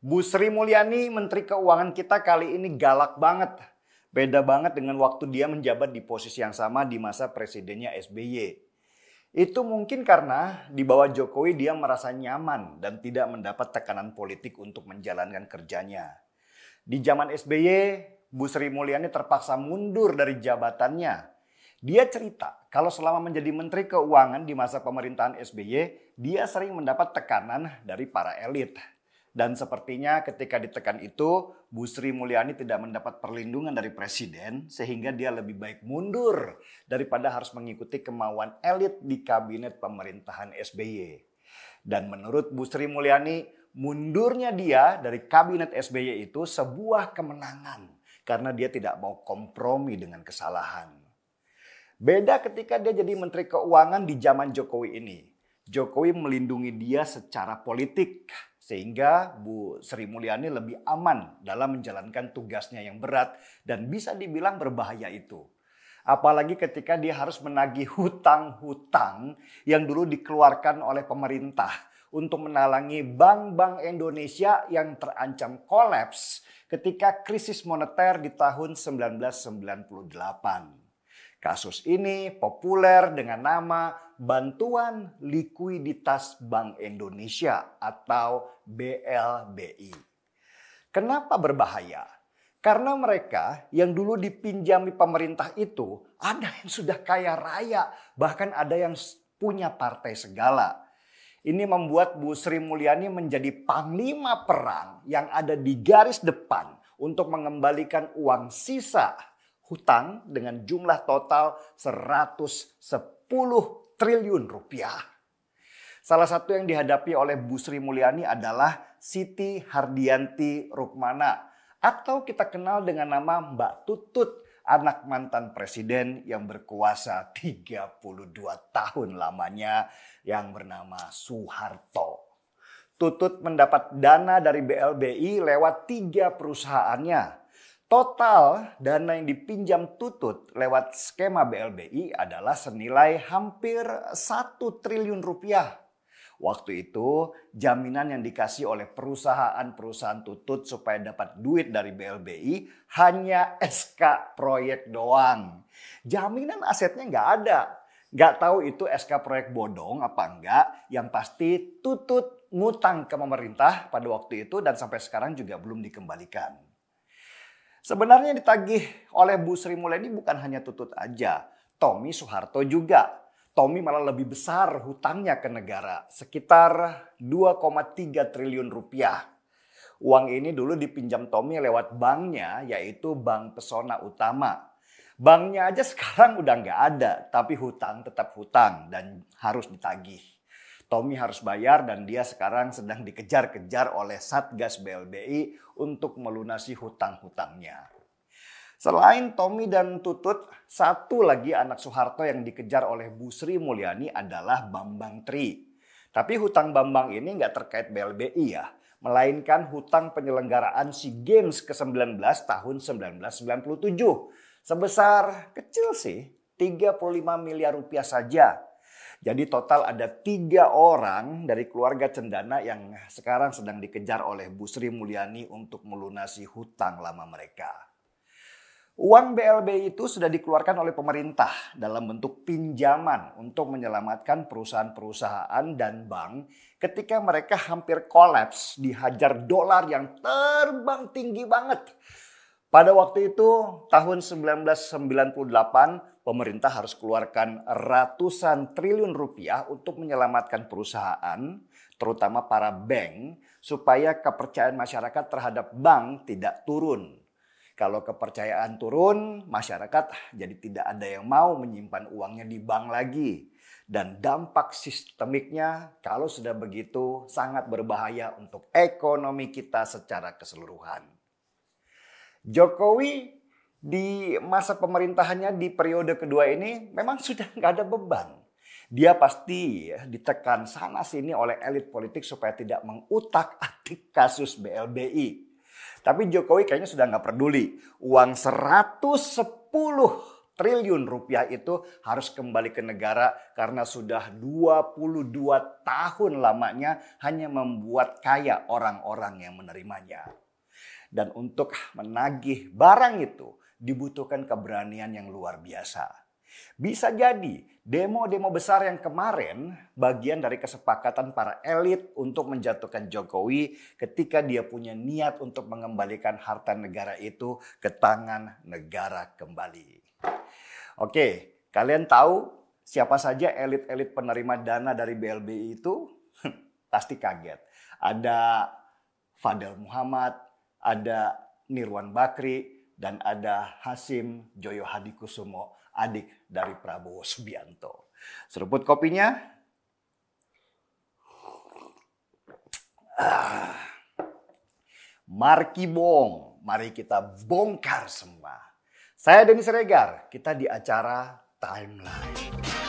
Bu Sri Mulyani, Menteri Keuangan kita kali ini galak banget. Beda banget dengan waktu dia menjabat di posisi yang sama di masa presidennya SBY. Itu mungkin karena di bawah Jokowi dia merasa nyaman dan tidak mendapat tekanan politik untuk menjalankan kerjanya. Di zaman SBY, Bu Sri Mulyani terpaksa mundur dari jabatannya. Dia cerita kalau selama menjadi Menteri Keuangan di masa pemerintahan SBY, dia sering mendapat tekanan dari para elit. Dan sepertinya ketika ditekan itu, Bu Sri Mulyani tidak mendapat perlindungan dari presiden sehingga dia lebih baik mundur daripada harus mengikuti kemauan elit di kabinet pemerintahan SBY. Dan menurut Bu Sri Mulyani, mundurnya dia dari kabinet SBY itu sebuah kemenangan karena dia tidak mau kompromi dengan kesalahan. Beda ketika dia jadi Menteri Keuangan di zaman Jokowi ini. Jokowi melindungi dia secara politik sehingga Bu Sri Mulyani lebih aman dalam menjalankan tugasnya yang berat dan bisa dibilang berbahaya itu. Apalagi ketika dia harus menagih hutang-hutang yang dulu dikeluarkan oleh pemerintah untuk menalangi bank-bank Indonesia yang terancam kolaps ketika krisis moneter di tahun 1998. Kasus ini populer dengan nama Bantuan Likuiditas Bank Indonesia atau BLBI. Kenapa berbahaya? Karena mereka yang dulu dipinjami pemerintah itu ada yang sudah kaya raya, bahkan ada yang punya partai segala. Ini membuat Bu Sri Mulyani menjadi panglima perang yang ada di garis depan untuk mengembalikan uang sisa hutang dengan jumlah total 110 triliun rupiah. Salah satu yang dihadapi oleh Bu Sri Mulyani adalah Siti Hardianti Rukmana atau kita kenal dengan nama Mbak Tutut, anak mantan presiden yang berkuasa 32 tahun lamanya yang bernama Soeharto. Tutut mendapat dana dari BLBI lewat 3 perusahaannya. Total dana yang dipinjam Tutut lewat skema BLBI adalah senilai hampir 1 triliun rupiah. Waktu itu jaminan yang dikasih oleh perusahaan-perusahaan Tutut supaya dapat duit dari BLBI hanya SK proyek doang. Jaminan asetnya nggak ada. Nggak tahu itu SK proyek bodong apa enggak. Yang pasti Tutut ngutang ke pemerintah pada waktu itu dan sampai sekarang juga belum dikembalikan. Sebenarnya yang ditagih oleh Bu Sri Mulyani bukan hanya Tutut aja, Tommy Soeharto juga. Tommy malah lebih besar hutangnya ke negara, sekitar 2,3 triliun rupiah. Uang ini dulu dipinjam Tommy lewat banknya, yaitu Bank Pesona Utama. Banknya aja sekarang udah nggak ada, tapi hutang tetap hutang dan harus ditagih. Tommy harus bayar dan dia sekarang sedang dikejar-kejar oleh Satgas BLBI untuk melunasi hutang-hutangnya. Selain Tommy dan Tutut, satu lagi anak Soeharto yang dikejar oleh Bu Sri Mulyani adalah Bambang Tri. Tapi hutang Bambang ini nggak terkait BLBI ya, melainkan hutang penyelenggaraan SEA Games ke-19 tahun 1997. Sebesar kecil sih, 35 miliar rupiah saja. Jadi total ada 3 orang dari keluarga Cendana yang sekarang sedang dikejar oleh Bu Sri Mulyani untuk melunasi hutang lama mereka. Uang BLBI itu sudah dikeluarkan oleh pemerintah dalam bentuk pinjaman untuk menyelamatkan perusahaan-perusahaan dan bank ketika mereka hampir kolaps dihajar dolar yang terbang tinggi banget. Pada waktu itu tahun 1998 pemerintah harus keluarkan ratusan triliun rupiah untuk menyelamatkan perusahaan, terutama para bank, supaya kepercayaan masyarakat terhadap bank tidak turun. Kalau kepercayaan turun, masyarakat jadi tidak ada yang mau menyimpan uangnya di bank lagi. Dan dampak sistemiknya kalau sudah begitu sangat berbahaya untuk ekonomi kita secara keseluruhan. Jokowi di masa pemerintahannya di periode kedua ini memang sudah nggak ada beban. Dia pasti ditekan sana sini oleh elit politik supaya tidak mengutak-atik kasus BLBI. Tapi Jokowi kayaknya sudah nggak peduli. Uang 110 triliun rupiah itu harus kembali ke negara karena sudah 22 tahun lamanya hanya membuat kaya orang-orang yang menerimanya. Dan untuk menagih barang itu dibutuhkan keberanian yang luar biasa. Bisa jadi demo-demo besar yang kemarin bagian dari kesepakatan para elit untuk menjatuhkan Jokowi ketika dia punya niat untuk mengembalikan harta negara itu ke tangan negara kembali. Oke, kalian tahu siapa saja elit-elit penerima dana dari BLBI itu? Pasti kaget. Ada Fadel Muhammad, ada Nirwan Bakri, dan ada Hasim Joyo Hadikusumo, adik dari Prabowo Subianto. Seruput kopinya. Markibong, mari kita bongkar semua. Saya Denny Siregar, kita di acara Timeline.